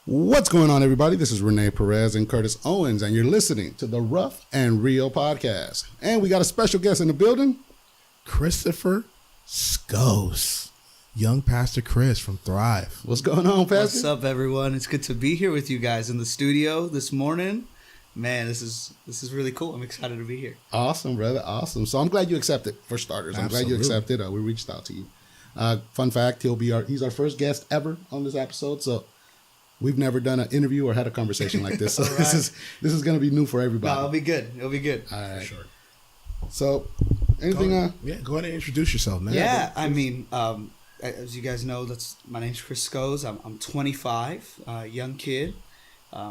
What's going on, everybody? This is Renee Perez and Curtis Owens, and you're listening to the Rough and Real podcast. And we got a special guest in the building, Christopher Scoz, young Pastor Chris from Thrive. What's going on, Pastor? What's up, everyone? It's good to be here with you guys in the studio this morning. Man, this is really cool. I'm excited to be here. Awesome, brother. Awesome. So I'm glad you accepted, for starters. I'm glad you accepted. We reached out to you. Fun fact, he's our first guest ever on this episode. So we've never done an interview or had a conversation like this. So right. This is going to be new for everybody. No, it'll be good. It'll be good. All right. For sure. So anything? Go ahead and introduce yourself, man. Yeah, I mean, as you guys know, my name's Chris Scoz. I'm 25, young kid,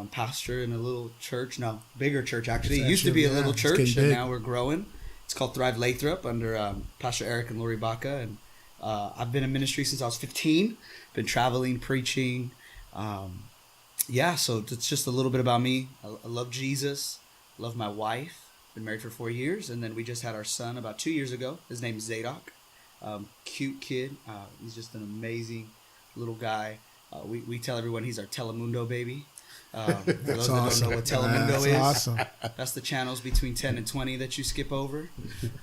pastor in a little church. No, bigger church actually. It used to be a little church, and now we're growing. It's called Thrive Lathrop under Pastor Eric and Lori Baca, and I've been in ministry since I was 15. Been traveling, preaching. So it's just a little bit about me. I love Jesus, love my wife, been married for 4 years, and then we just had our son about 2 years ago. His name is Zadok, cute kid. He's just an amazing little guy. We tell everyone he's our Telemundo baby. For those that don't know what Telemundo is, awesome. That's the channels between 10 and 20 that you skip over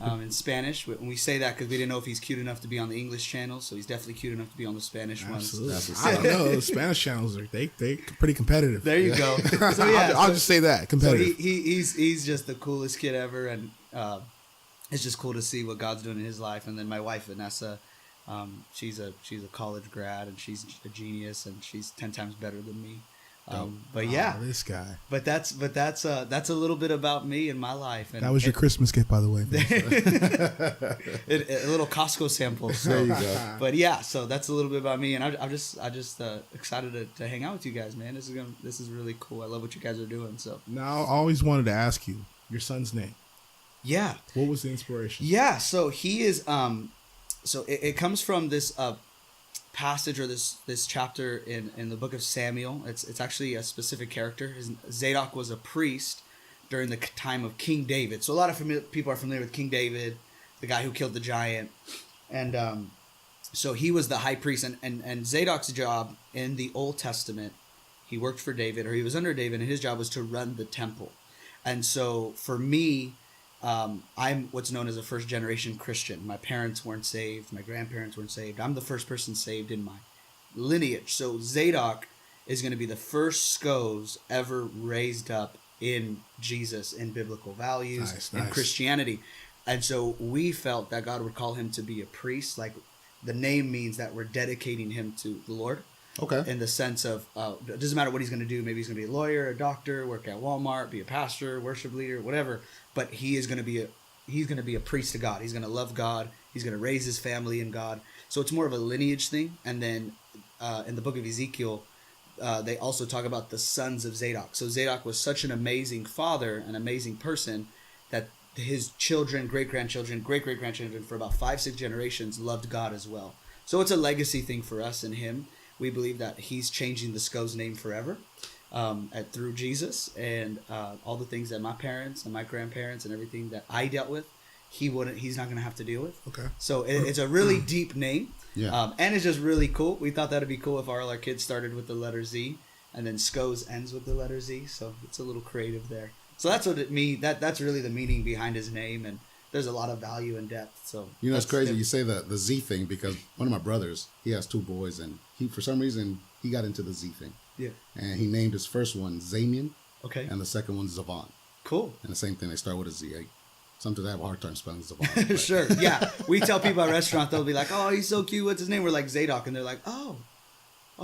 in Spanish. And we say that because we didn't know if he's cute enough to be on the English channel, so he's definitely cute enough to be on the Spanish ones. I don't know. The Spanish channels are they pretty competitive. There you go. So, I'll just say that competitive. So he's just the coolest kid ever, and it's just cool to see what God's doing in his life. And then my wife Vanessa, she's a college grad, and she's a genius, and she's 10 times better than me. This guy. But that's a little bit about me and my life. And that was your Christmas gift, by the way. A little Costco sample. So. There you go. But yeah, so that's a little bit about me, and I'm just excited to hang out with you guys, man. This is really cool. I love what you guys are doing. So now, I always wanted to ask you your son's name. Yeah. What was the inspiration? Yeah. So he is. So it comes from this passage or this chapter in the book of Samuel. It's actually a specific character. Zadok was a priest during the time of King David. So a lot of people are familiar with King David, the guy who killed the giant. And so he was the high priest. And Zadok's job in the Old Testament, he worked for David, or he was under David, and his job was to run the temple. And so for me, I'm what's known as a first-generation Christian. My parents weren't saved. My grandparents weren't saved. I'm the first person saved in my lineage. So Zadok is going to be the first Scoz ever raised up in Jesus, in biblical values, in Christianity. And so we felt that God would call him to be a priest. Like, the name means that we're dedicating him to the Lord. Okay. In the sense of, it doesn't matter what he's going to do. Maybe he's going to be a lawyer, a doctor, work at Walmart, be a pastor, worship leader, whatever. But he is going to be a priest to God. He's going to love God. He's going to raise his family in God. So it's more of a lineage thing. And then in the book of Ezekiel, they also talk about the sons of Zadok. So Zadok was such an amazing father, an amazing person, that his children, great-grandchildren, great-great-grandchildren, for about 5-6 generations loved God as well. So it's a legacy thing for us and him. We believe that he's changing the Scoz name forever through Jesus, and all the things that my parents and my grandparents and everything that I dealt with, he's not going to have to deal with. Okay. So it's a really deep name. Yeah. And it's just really cool. We thought that'd be cool if all our kids started with the letter Z, and then Scoz ends with the letter Z. So it's a little creative there. So that's what it means. That's really the meaning behind his name, and there's a lot of value and depth. So it's crazy you say the Z thing, because one of my brothers, he has 2 boys, and he, for some reason, he got into the Z thing. Yeah. And he named his first one Zamian. Okay. And the second one Zavon. Cool. And the same thing, they start with a Z. Sometimes I have a hard time spelling Zavon. Sure. Yeah. We tell people at a restaurant, they'll be like, "Oh, he's so cute. What's his name?" We're like, Zadok, and they're like, "Oh,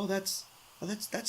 that's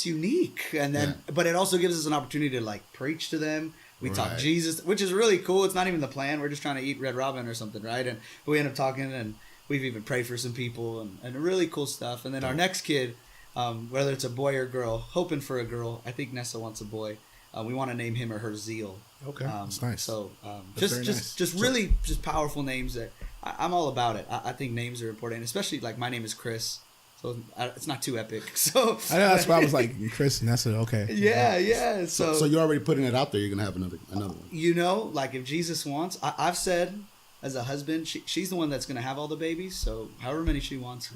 unique." And then, but it also gives us an opportunity to like preach to them. We talk Jesus, which is really cool. It's not even the plan. We're just trying to eat Red Robin or something, right? And we end up talking, and we've even prayed for some people, and really cool stuff. And then our next kid, whether it's a boy or girl, hoping for a girl. I think Nessa wants a boy. We want to name him or her Zeal. Okay, that's nice. So just powerful names that I'm all about it. I think names are important, especially like my name is Chris. So it's not too epic. So I know, that's why I was like, Chris, and that's it. Okay. Yeah. So you're already putting it out there. You're gonna have another one. Like if Jesus wants, I've said as a husband, she's the one that's gonna have all the babies. So however many she wants,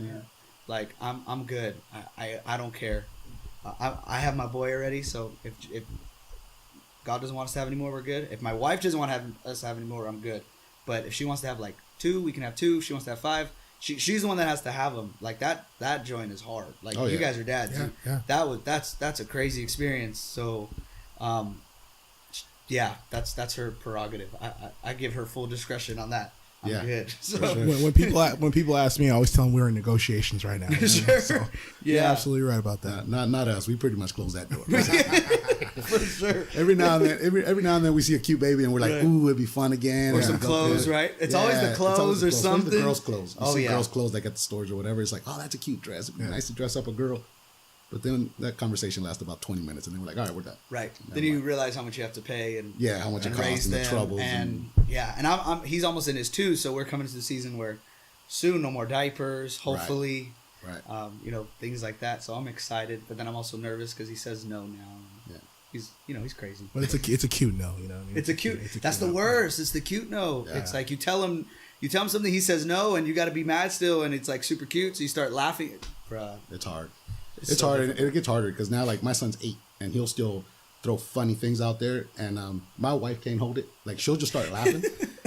like I'm good. I don't care. I have my boy already, so if God doesn't want us to have any more, we're good. If my wife doesn't want us to have any more, I'm good. But if she wants to have like 2, we can have 2. If she wants to have 5, she's the one that has to have them. Like that joint is hard. Like you guys are dads. Yeah. That's a crazy experience. So, that's her prerogative. I give her full discretion on that. I'm good. So. Sure. When people ask me, I always tell them we're in negotiations right now. Sure. So, you're absolutely right about that. Not us. We pretty much close that door. For sure. Every now and then we see a cute baby and we're like, ooh, it'd be fun again. Or some clothes, right? It's always the clothes or something. The girls' clothes. You see girls' clothes like at the stores or whatever. It's like, oh, that's a cute dress. It'd be nice to dress up a girl. But then that conversation lasts about 20 minutes, and then we're like, all right, we're done. Right. Then you realize how much you have to pay and how much it costs and the troubles. And he's almost in his 2, so we're coming to the season where soon no more diapers, hopefully. Right. Things like that. So I'm excited, but then I'm also nervous because he says no now. Yeah. He's crazy. But it's a cute no, you know what I mean? It's a cute. That's the worst. It's the cute no. Yeah. It's like you tell him something, he says no, and you got to be mad still, and it's like super cute, so you start laughing. Bruh. It's hard. It's so hard, and it gets harder because now, like, my son's 8, and he'll still throw funny things out there, and my wife can't hold it. Like, she'll just start laughing.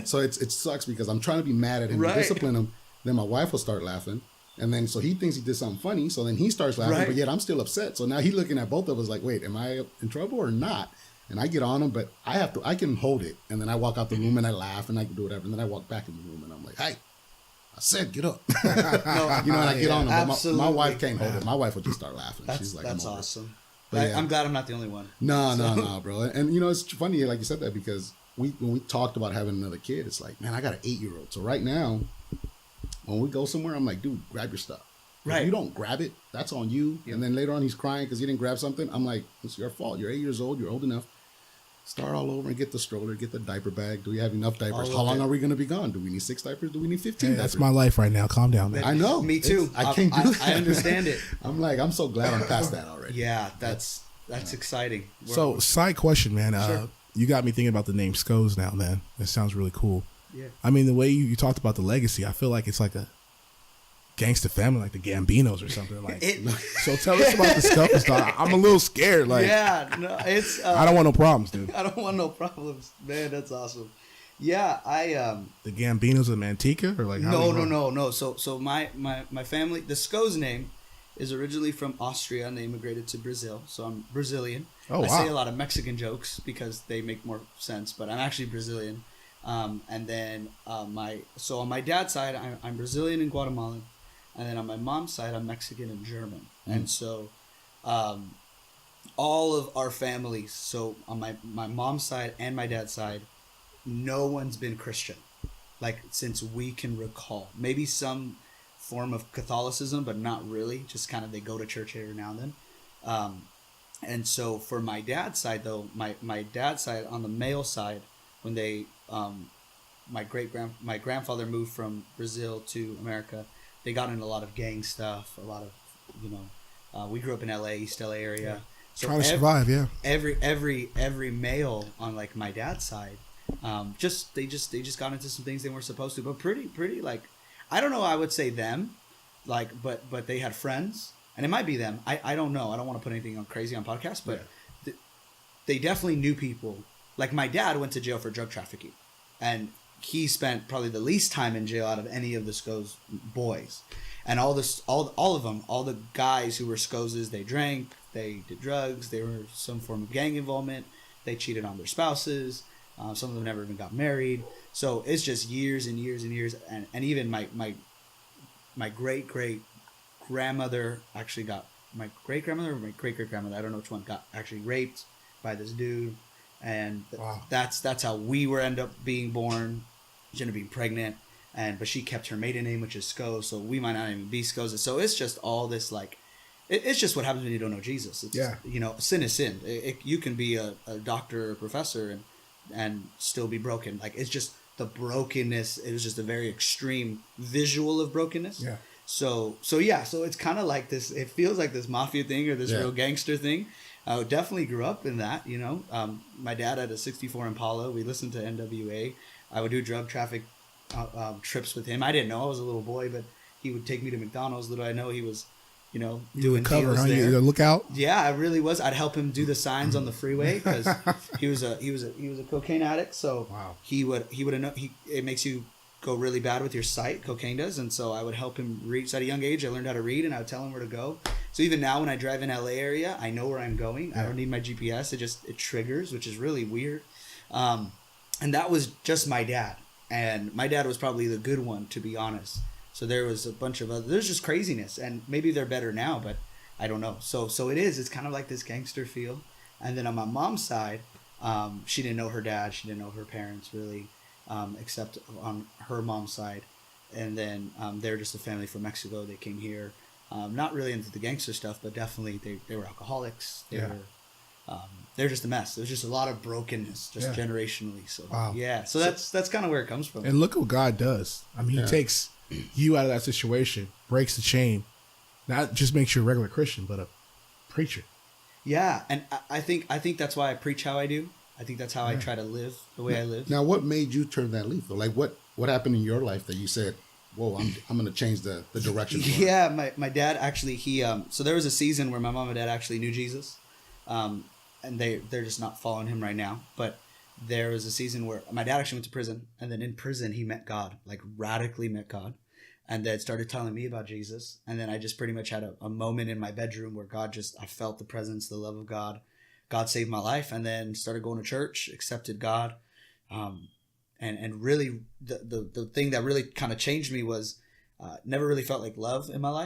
So it sucks because I'm trying to be mad at him and discipline him. Then my wife will start laughing, and then so he thinks he did something funny, so then he starts laughing, but yet I'm still upset. So now he's looking at both of us like, wait, am I in trouble or not? And I get on him, but I can hold it, and then I walk out the room and I laugh and I can do whatever, and then I walk back in the room and I'm like, hey. I said, get up. And I get on him. But my wife can't hold it. My wife will just start laughing. She's like, that's awesome. But I'm glad I'm not the only one. No, bro. And it's funny, like you said that, because when we talked about having another kid, it's like, man, I got an 8-year-old. So right now, when we go somewhere, I'm like, dude, grab your stuff. Right. If you don't grab it, that's on you. Yep. And then later on, he's crying because he didn't grab something. I'm like, it's your fault. You're 8 years old. You're old enough. Start all over and get the stroller, get the diaper bag. Do we have enough diapers? How long are we going to be gone? Do we need 6 diapers? Do we need 15 diapers? That's my life right now. Calm down, man. I know. Me too. I can't do that. I understand it. I'm so glad I'm past that already. Yeah, that's exciting. So, side question, man. Sure. You got me thinking about the name Scoz now, man. It sounds really cool. Yeah. I mean, the way you talked about the legacy, I feel like it's like a gangster family, like the Gambinos or something. Like, so tell us about the Scoz, dog. I'm a little scared. Like, it's. I don't want no problems, dude. I don't want no problems, man. That's awesome. Yeah, the Gambinos of Manteca, or like no. So my family, the Scoz name, is originally from Austria, and they immigrated to Brazil. So I'm Brazilian. Oh, wow. I say a lot of Mexican jokes because they make more sense, but I'm actually Brazilian. And then on my dad's side, I'm Brazilian and Guatemalan. And then on my mom's side, I'm Mexican and German. And so all of our families, so on my mom's side and my dad's side, no one's been Christian, like, since we can recall. Maybe some form of Catholicism, but not really. Just kind of they go to church every now and then. And so for my dad's side, though, my dad's side, on the male side, when they my grandfather moved from Brazil to America, they got into a lot of gang stuff, a lot of, we grew up in LA, East LA area. Yeah. So trying to survive, yeah. Every male on, like, my dad's side, they just got into some things they weren't supposed to, but pretty like, I don't know, I would say them, like, but they had friends, and it might be them. I don't know. I don't want to put anything crazy on podcast, but they definitely knew people. Like, my dad went to jail for drug trafficking, and he spent probably the least time in jail out of any of the Scoz boys. And all of them, all the guys who were Scozes, they drank, they did drugs, they were some form of gang involvement, they cheated on their spouses, some of them never even got married. So it's just years and years and years. And even my great-great-grandmother actually got, my great-grandmother or my great-great-grandmother, I don't know which one, got actually raped by this dude. And wow. That's how we were end up being born. She ended up being pregnant, but she kept her maiden name, which is Scoz, so we might not even be Scozes. So it's just all this, like, it's just what happens when you don't know Jesus. It's, sin is sin. You can be a doctor or a professor and still be broken. Like, it's just the brokenness. It was just a very extreme visual of brokenness. Yeah. So it's kind of like this. It feels like this mafia thing or this real gangster thing. I definitely grew up in that, My dad had a 64 Impala. We listened to NWA. I would do drug traffic trips with him. I didn't know. I was a little boy, but he would take me to McDonald's. Little I know he was, doing cover, deals huh? there. You look out. Yeah, I really was. I'd help him do the signs on the freeway because he was a cocaine addict. So wow. he would it makes you go really bad with your sight. Cocaine does, and so I would help him read. So at a young age, I learned how to read, and I would tell him where to go. So even now, when I drive in LA area, I know where I'm going. Yeah. I don't need my GPS. It triggers, which is really weird. And that was just my dad, and my dad was probably the good one, to be honest. So there was a bunch of other. There's just craziness, and maybe they're better now, but I don't know. So it is. It's kind of like this gangster feel. And then on my mom's side, she didn't know her dad. She didn't know her parents really, except on her mom's side. And then they're just a family from Mexico. They came here, not really into the gangster stuff, but definitely they were alcoholics. They're just a mess. There's just a lot of brokenness, just generationally. So wow. Yeah. So that's kind of where it comes from. And look what God does. I mean, He takes you out of that situation, breaks the chain, not just makes you a regular Christian, but a preacher. Yeah, and I think that's why I preach how I do. I think that's how I try to live the way I live. Now, what made you turn that leaf? Like, what happened in your life that you said, "Whoa, I'm going to change the direction"? Yeah, my dad actually so there was a season where my mom and dad actually knew Jesus, and they're just not following him right now, but. There was a season where my dad actually went to prison, and then in prison he met God, like radically met God, and then started telling me about Jesus. And then I just pretty much had a moment in my bedroom where I felt the presence, the love of God. God saved my life, and then started going to church, accepted God. And really the thing that really kind of changed me was never really felt like love in my life.